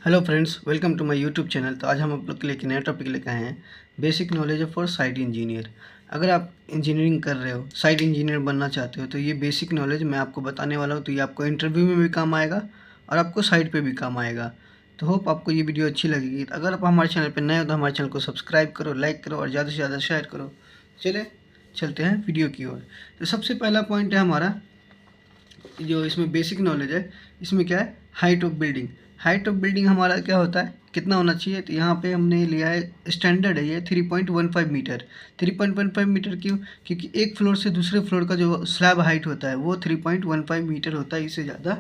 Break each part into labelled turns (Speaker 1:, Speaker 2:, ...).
Speaker 1: Hello friends, welcome to my YouTube channel. तो आज हम आप लोग के लिए एक नया टॉपिक लेकर आए हैं, basic knowledge for site engineer. अगर आप इंजीनियरिंग कर रहे हो, साइट इंजीनियर बनना चाहते हो, तो ये बेसिक नॉलेज मैं आपको बताने वाला हूँ। तो ये आपको इंटरव्यू में भी काम आएगा और आपको साइट पे भी काम आएगा। तो होप आपको ये वीडियो अच्छी लगेगी। तो अगर आप हमारे चैनल पर नए हो तो हमारे चैनल को सब्सक्राइब करो, लाइक करो और ज़्यादा से ज़्यादा शेयर करो। चले चलते हैं वीडियो की ओर। तो सबसे पहला पॉइंट है हमारा, जो इसमें बेसिक नॉलेज है, इसमें क्या है, height of building. Height of building हमारा क्या होता है, कितना होना चाहिए। तो यहाँ पे हमने लिया है, स्टैंडर्ड है ये 3.15 मीटर। 3.15 मीटर क्यों? क्योंकि एक फ्लोर से दूसरे फ्लोर का जो स्लैब हाइट होता है वो 3.15 मीटर होता है, इससे ज़्यादा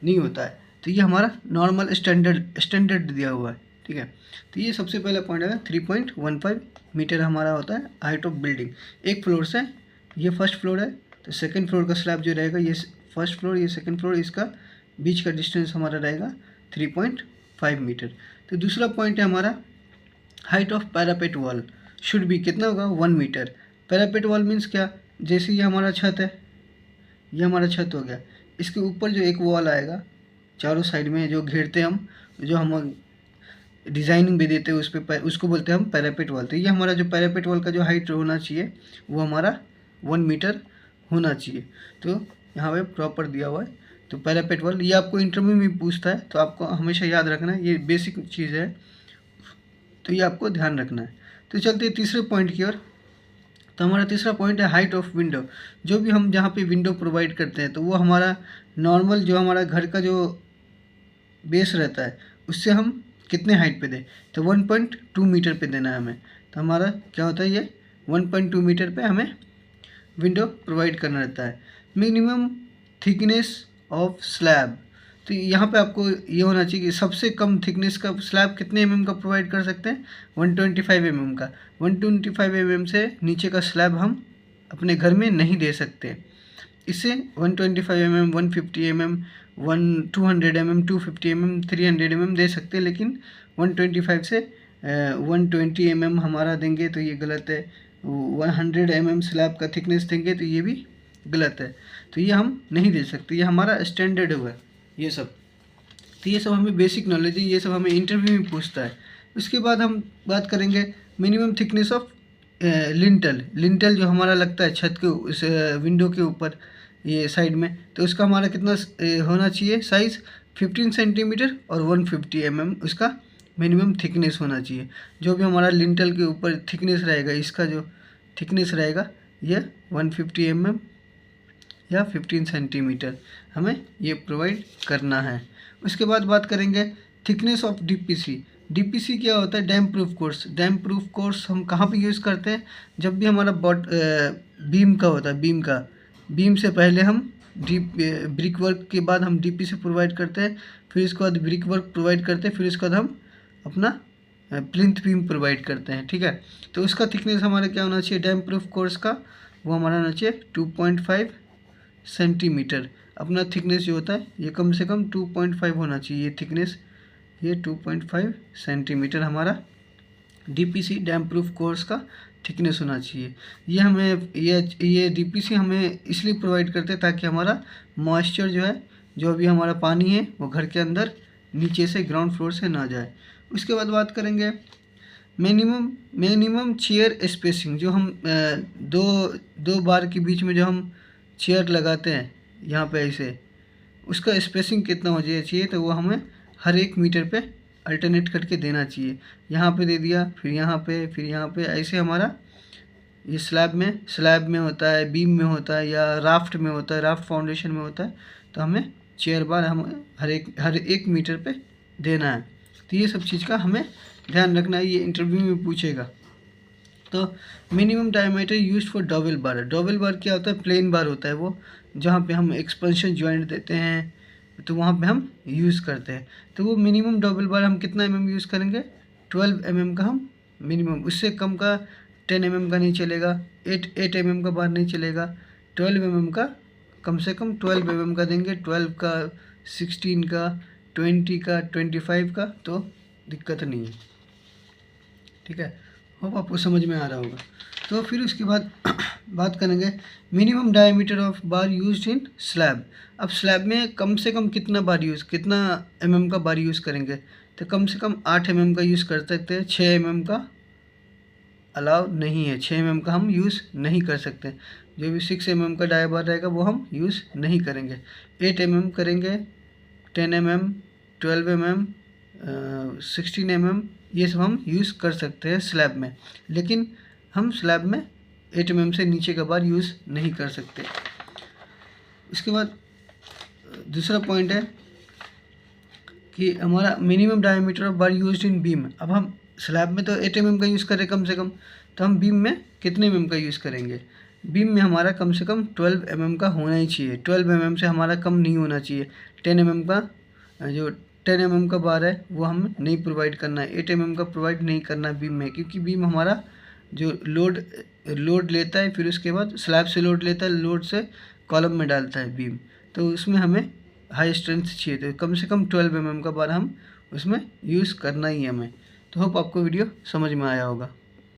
Speaker 1: नहीं होता है। तो ये हमारा नॉर्मल स्टैंडर्ड दिया हुआ है, ठीक है। तो ये सबसे पहला पॉइंट है, 3.15 मीटर हमारा होता है हाइट ऑफ बिल्डिंग। एक फ्लोर से, ये फर्स्ट फ्लोर है, तो सेकंड फ्लोर का स्लैब जो रहेगा, ये फर्स्ट फ्लोर, ये सेकंड फ्लोर, इसका बीच का डिस्टेंस हमारा रहेगा 3.5 मीटर। तो दूसरा पॉइंट है हमारा, height of parapet wall should भी कितना होगा, 1 मीटर। पैरापेट वॉल मीन्स क्या, जैसे ये हमारा छत है, ये हमारा छत हो गया, इसके ऊपर जो एक वॉल आएगा चारों साइड में जो घेरते हम, जो हम डिज़ाइनिंग भी देते हैं उस पर, उसको बोलते हैं हम पैरापेट वॉल। तो ये हमारा जो पैरापेट वॉल का जो हाइट होना चाहिए वो हमारा 1 मीटर होना चाहिए। तो यहाँ पे प्रॉपर दिया हुआ है। तो पैरापेट वॉल ये आपको इंटरव्यू में पूछता है, तो आपको हमेशा याद रखना है, ये बेसिक चीज़ है, तो ये आपको ध्यान रखना है। तो चलते हैं तीसरे पॉइंट की ओर। तो हमारा तीसरा पॉइंट है हाइट ऑफ विंडो। जो भी हम जहाँ पे विंडो प्रोवाइड करते हैं, तो वो हमारा नॉर्मल जो हमारा घर का जो बेस रहता है उससे हम कितने हाइट पे दें, तो 1.2 मीटर पे देना है हमें। तो हमारा क्या होता है, ये 1.2 मीटर पे हमें विंडो प्रोवाइड करना रहता है। मिनिमम थिकनेस ऑफ स्लैब, तो यहाँ पे आपको ये होना चाहिए कि सबसे कम थिकनेस का स्लैब कितने mm का प्रोवाइड कर सकते हैं, 125 mm का। 125 mm से नीचे का स्लैब हम अपने घर में नहीं दे सकते। इससे 125 mm, 150 mm, 200 mm, 250 mm, 300 mm दे सकते हैं, लेकिन 125 से 120 mm हमारा देंगे तो ये गलत है। 100 mm स्लैब का थिकनेस देंगे तो ये भी गलत है। तो ये हम नहीं दे सकते, ये हमारा स्टैंडर्ड हुआ ये सब। तो ये सब हमें बेसिक नॉलेज है, ये सब हमें इंटरव्यू में पूछता है। उसके बाद हम बात करेंगे minimum thickness of lintel. Lintel जो हमारा लगता है छत के उस विंडो के ऊपर, ये साइड में, तो उसका हमारा कितना होना चाहिए साइज़, 15 सेंटीमीटर और 150 mm उसका मिनिमम थिकनेस होना चाहिए। जो भी हमारा लिंटल के ऊपर थिकनेस रहेगा, इसका जो थिकनेस रहेगा ये 150 mm या 15 सेंटीमीटर हमें ये प्रोवाइड करना है। उसके बाद बात करेंगे थिकनेस ऑफ डीपीसी। डीपीसी क्या होता है, dam proof course. Dam proof course हम कहाँ पे यूज़ करते हैं, जब भी हमारा बीम का होता है, बीम से पहले हम ब्रिक वर्क के बाद हम डीपीसी प्रोवाइड करते हैं, फिर इसके बाद ब्रिक वर्क प्रोवाइड करते हैं, फिर इसके बाद हम अपना प्लिंथ बीम प्रोवाइड करते हैं, ठीक है। तो उसका थिकनेस हमारा क्या होना चाहिए, डैम प्रूफ कोर्स का, वो हमारा होना चाहिए 2.5 सेंटीमीटर। अपना थिकनेस जो होता है ये कम से कम 2.5 होना चाहिए, ये थिकनेस, ये 2.5 सेंटीमीटर हमारा डीपीसी डैम प्रूफ कोर्स का थिकनेस होना चाहिए। ये हमें ये डीपीसी हमें इसलिए प्रोवाइड करते हैं ताकि हमारा मॉइस्चर जो है, जो भी हमारा पानी है, वो घर के अंदर नीचे से ग्राउंड फ्लोर से ना जाए। उसके बाद बात करेंगे मिनिमम चेयर स्पेसिंग। जो हम दो बार के बीच में जो हम चेयर लगाते हैं यहाँ पे ऐसे, उसका स्पेसिंग कितना हो चाहिए, तो वो हमें हर 1 मीटर पे अल्टरनेट करके देना चाहिए। यहाँ पे दे दिया, फिर यहाँ पे, फिर यहाँ पे, ऐसे हमारा ये स्लैब में होता है, बीम में होता है, या राफ्ट में होता है, राफ्ट फाउंडेशन में होता है। तो हमें चेयर बार हमें हर एक मीटर पे देना है। तो ये सब चीज़ का हमें ध्यान रखना है, ये इंटरव्यू में पूछेगा। तो minimum diameter used for double bar. Double bar क्या होता है, प्लेन बार होता है वो, जहाँ पे हम एक्सपेंशन जॉइंट देते हैं, तो वहाँ पे हम यूज़ करते हैं। तो वो मिनिमम डबल बार हम कितना यूज़ करेंगे, 12 का हम मिनिमम, उससे कम का 10 का नहीं चलेगा, 8 का बार नहीं चलेगा, 12 का कम से कम 12 का देंगे, 12 का, 16 का, 20 का, 25 का, तो दिक्कत नहीं है, ठीक है। होप आपको समझ में आ रहा होगा। तो फिर उसके बाद बात करेंगे minimum diameter of bar used in slab. अब स्लैब में कम से कम कितना mm का बार यूज़ करेंगे, तो कम से कम 8 mm का यूज़ कर सकते हैं। 6 mm का अलाउ नहीं है, 6 mm का हम यूज़ नहीं कर सकते। जो भी 6 mm का डाई बार रहेगा वो हम यूज़ नहीं करेंगे। 8 mm करेंगे, 10 mm, 12 mm, 16 mm, ये सब हम यूज़ कर सकते हैं स्लैब में, लेकिन हम स्लैब में 8 mm से नीचे का बार यूज़ नहीं कर सकते। इसके बाद दूसरा पॉइंट है कि हमारा minimum diameter of bar used in beam. अब हम स्लैब में तो 8 mm का यूज़ करें कम से कम, तो हम बीम में कितने mm का यूज़ करेंगे। बीम में हमारा कम से कम 12 mm का होना ही चाहिए, 12 mm से हमारा कम नहीं होना चाहिए। 10 mm का जो 10 mm का बार है वो हम नहीं प्रोवाइड करना है, 8 mm का प्रोवाइड नहीं करना है बीम में, क्योंकि बीम हमारा जो लोड लेता है, फिर उसके बाद स्लैब से लोड लेता है, लोड से कॉलम में डालता है बीम, तो उसमें हमें हाई स्ट्रेंथ चाहिए, तो कम से कम 12 mm का बार हम उसमें यूज़ करना ही है हमें। तो होप आपको वीडियो समझ में आया होगा।